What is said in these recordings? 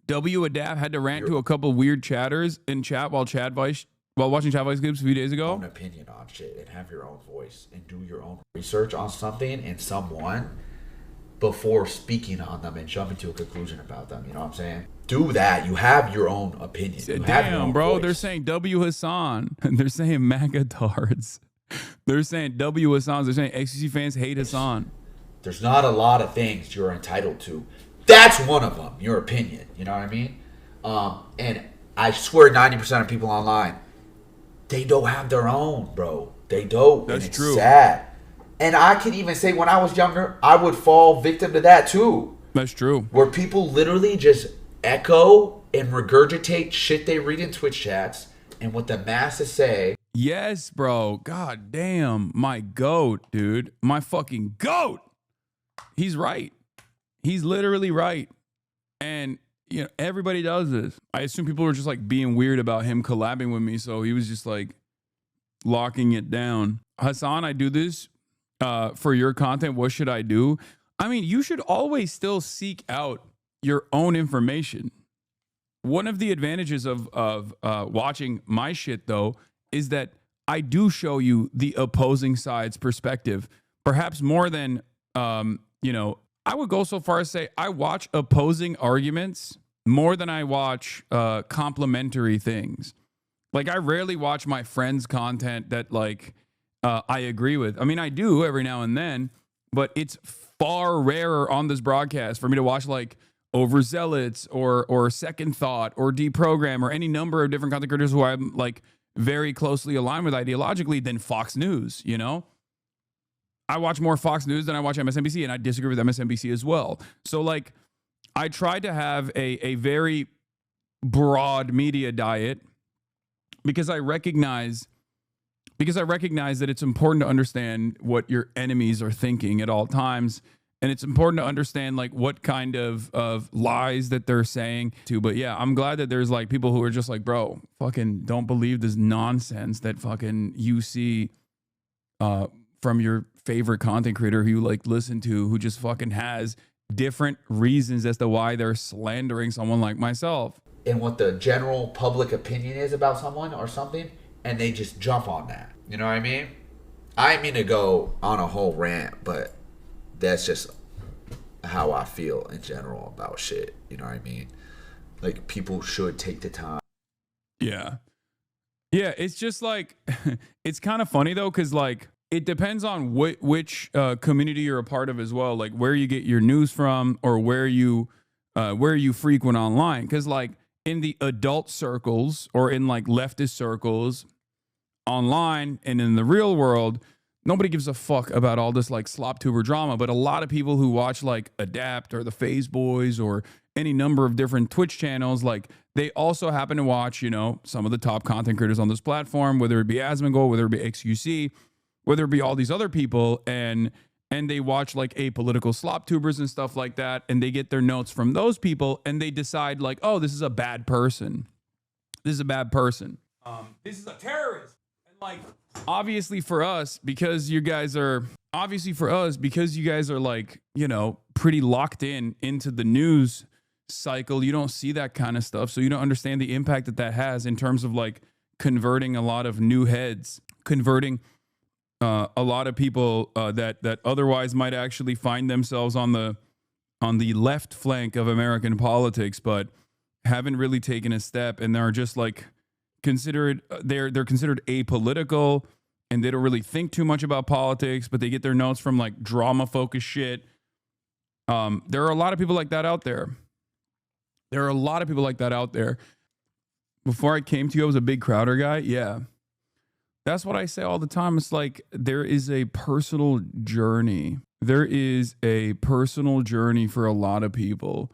W Adapt had to rant to a couple weird chatters in chat while watching Chad Vice clips a few days ago. Own opinion on shit and have your own voice and do your own research on something and someone before speaking on them and jumping to a conclusion about them. You know what I'm saying? Do that. You have your own opinion. You Damn, bro. Voice. They're saying W Hassan. And they're saying Magatards. They're saying W Hassans. They're saying XQC fans hate Hassan. There's not a lot of things you're entitled to. That's one of them. Your opinion. You know what I mean? And I swear 90% of people online, they don't have their own, bro. They don't. That's true. Sad. And I can even say when I was younger, I would fall victim to that too. That's true. Where people literally just echo and regurgitate shit they read in Twitch chats and what the masses say. Yes, bro. God damn. My goat, dude. My fucking goat. He's right. He's literally right. And, you know, everybody does this. I assume people were just like being weird about him collabing with me. So he was just like locking it down. Hassan, I do this for your content. What should I do? I mean, you should always still seek out your own information. One of the advantages of watching my shit, though, is that I do show you the opposing side's perspective, perhaps more than, you know, I would go so far as say I watch opposing arguments more than I watch complimentary things. Like, I rarely watch my friends' content that, like, I agree with. I mean, I do every now and then, but it's far rarer on this broadcast for me to watch, like, Overzealots or Second Thought or Deprogram or any number of different content creators who I'm, like, very closely aligned with ideologically than Fox News, you know? I watch more Fox News than I watch MSNBC, and I disagree with MSNBC as well. So, like, I try to have a very broad media diet because I recognize that it's important to understand what your enemies are thinking at all times. And it's important to understand, like, what kind of lies that they're saying too. But yeah, I'm glad that there's like people who are just like, bro, fucking don't believe this nonsense that fucking you see from your favorite content creator who you like listen to, who just fucking has different reasons as to why they're slandering someone like myself. And what the general public opinion is about someone or something, and they just jump on that. You know what I mean? I mean to go on a whole rant, but that's just how I feel in general about shit. You know what I mean? Like, people should take the time. Yeah. Yeah, it's just like, it's kind of funny though, because like, it depends on which community you're a part of as well, like where you get your news from or where you frequent online. Because like in the adult circles or in like leftist circles online and in the real world, nobody gives a fuck about all this like slop tuber drama. But a lot of people who watch like Adapt or the Faze Boys or any number of different Twitch channels, like they also happen to watch, you know, some of the top content creators on this platform, whether it be Asmongold, whether it be XQC, whether it be all these other people, and they watch like apolitical slop tubers and stuff like that, and they get their notes from those people, and they decide like, oh, this is a bad person. This is a bad person. This is a terrorist. And like, obviously for us, because you guys are like, you know, pretty locked into the news cycle, you don't see that kind of stuff, so you don't understand the impact that has in terms of like converting a lot of new heads, converting a lot of people that otherwise might actually find themselves on the left flank of American politics, but haven't really taken a step, and they're just like considered they're considered apolitical, and they don't really think too much about politics, but they get their notes from like drama focused shit. There are a lot of people like that out there. Before I came to you, I was a big Crowder guy. Yeah. That's what I say all the time. It's like there is a personal journey. There is a personal journey for a lot of people.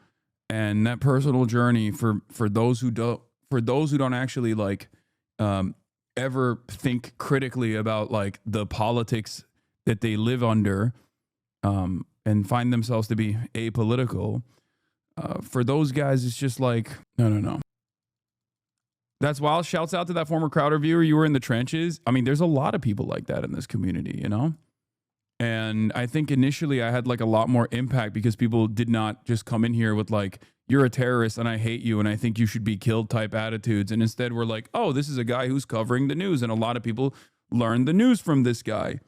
And that personal journey for those who don't actually like ever think critically about like the politics that they live under and find themselves to be apolitical. For those guys, it's just like, no. That's wild. Shouts out to that former Crowder viewer. You were in the trenches. I mean, there's a lot of people like that in this community, you know? And I think initially I had like a lot more impact because people did not just come in here with like, you're a terrorist and I hate you and I think you should be killed type attitudes. And instead we're like, oh, this is a guy who's covering the news. And a lot of people learn the news from this guy,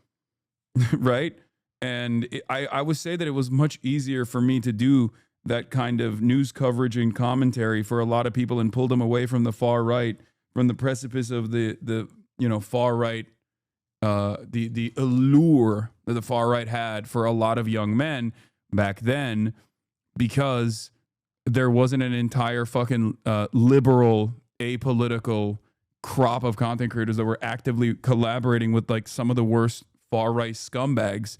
right? And I would say that it was much easier for me to do that kind of news coverage and commentary for a lot of people and pull them away from the far right, from the precipice of the far right, the allure that the far right had for a lot of young men back then, because there wasn't an entire fucking liberal, apolitical crop of content creators that were actively collaborating with like some of the worst far right scumbags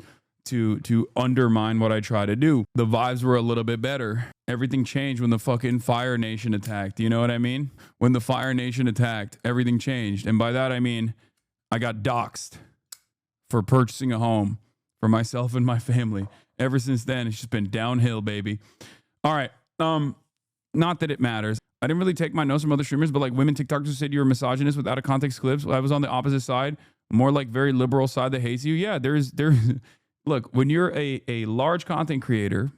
to undermine what I try to do. The vibes were a little bit better. Everything changed when the fucking Fire Nation attacked. You know what I mean? When the Fire Nation attacked, everything changed. And by that, I mean, I got doxxed for purchasing a home for myself and my family. Ever since then, it's just been downhill, baby. All right. Not that it matters. I didn't really take my notes from other streamers, but like women TikTokers who said you're a misogynist with out of context clips. I was on the opposite side, more like very liberal side that hates you. Yeah, there's look, when you're a large content creator,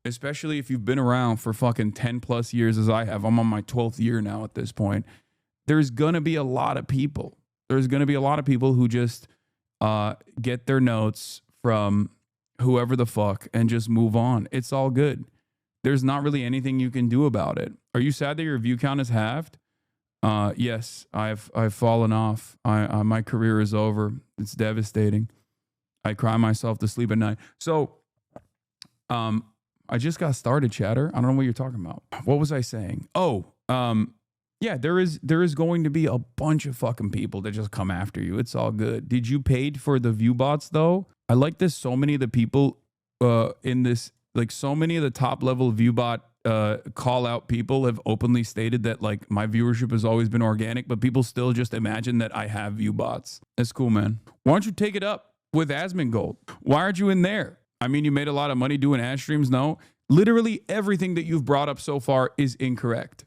especially if you've been around for fucking 10 plus years as I have, I'm on my 12th year now at this point, there's gonna be a lot of people. There's gonna be a lot of people who just get their notes from whoever the fuck and just move on. It's all good. There's not really anything you can do about it. Are you sad that your view count is halved? Yes, I've fallen off. My career is over. It's devastating. I cry myself to sleep at night. So, I just got started, chatter. I don't know what you're talking about. What was I saying? Oh, yeah, there is going to be a bunch of fucking people that just come after you. It's all good. Did you paid for the view bots though? I like this. So many of the people in this, like so many of the top level view bot call out people have openly stated that like my viewership has always been organic, but people still just imagine that I have view bots. That's cool, man. Why don't you take it up with Asmongold? Why aren't you in there? I mean, you made a lot of money doing ad streams. No, literally everything that you've brought up so far is incorrect.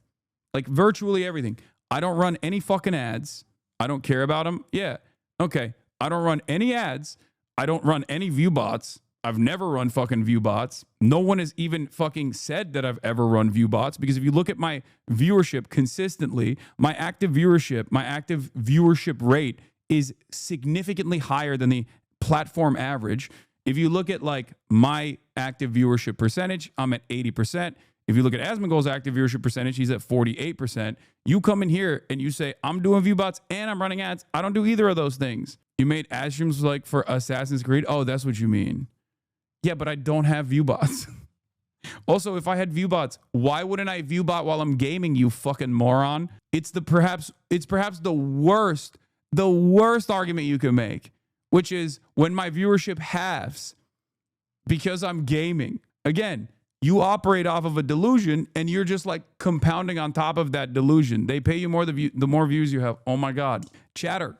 Like virtually everything. I don't run any fucking ads. I don't care about them. Yeah. Okay. I don't run any ads. I don't run any view bots. I've never run fucking view bots. No one has even fucking said that I've ever run view bots, because if you look at my viewership consistently, my active viewership rate is significantly higher than the platform average. If you look at like my active viewership percentage, I'm at 80%. If you look at Asmongold's active viewership percentage, he's at 48%. You come in here and you say, I'm doing view bots and I'm running ads. I don't do either of those things. You made ad streams like for Assassin's Creed. Oh, that's what you mean. Yeah, but I don't have view bots. Also, if I had view bots, why wouldn't I view bot while I'm gaming, you fucking moron? It's perhaps the worst argument you can make, which is when my viewership halves because I'm gaming. Again, you operate off of a delusion and you're just like compounding on top of that delusion. They pay you more the more views you have. Oh my God. Chatter.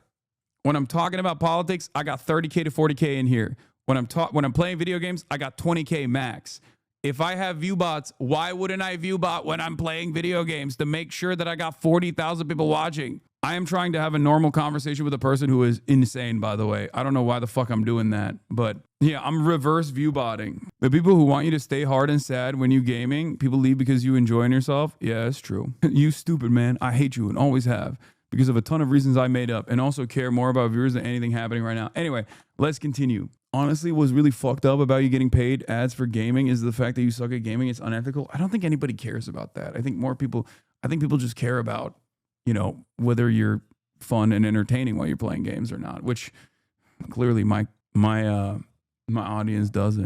When I'm talking about politics, I got 30K to 40K in here. When I'm playing video games, I got 20K max. If I have view bots, why wouldn't I view bot when I'm playing video games to make sure that I got 40,000 people watching? I am trying to have a normal conversation with a person who is insane, by the way. I don't know why the fuck I'm doing that, but yeah, I'm reverse view botting. The people who want you to stay hard and sad when you gaming, people leave because you enjoying yourself. Yeah, it's true. You stupid, man. I hate you and always have, because of a ton of reasons I made up, and also care more about viewers than anything happening right now. Anyway, let's continue. Honestly, what's really fucked up about you getting paid ads for gaming is the fact that you suck at gaming. It's unethical. I don't think anybody cares about that. I think people just care about, you know, whether you're fun and entertaining while you're playing games or not, which clearly my audience doesn't.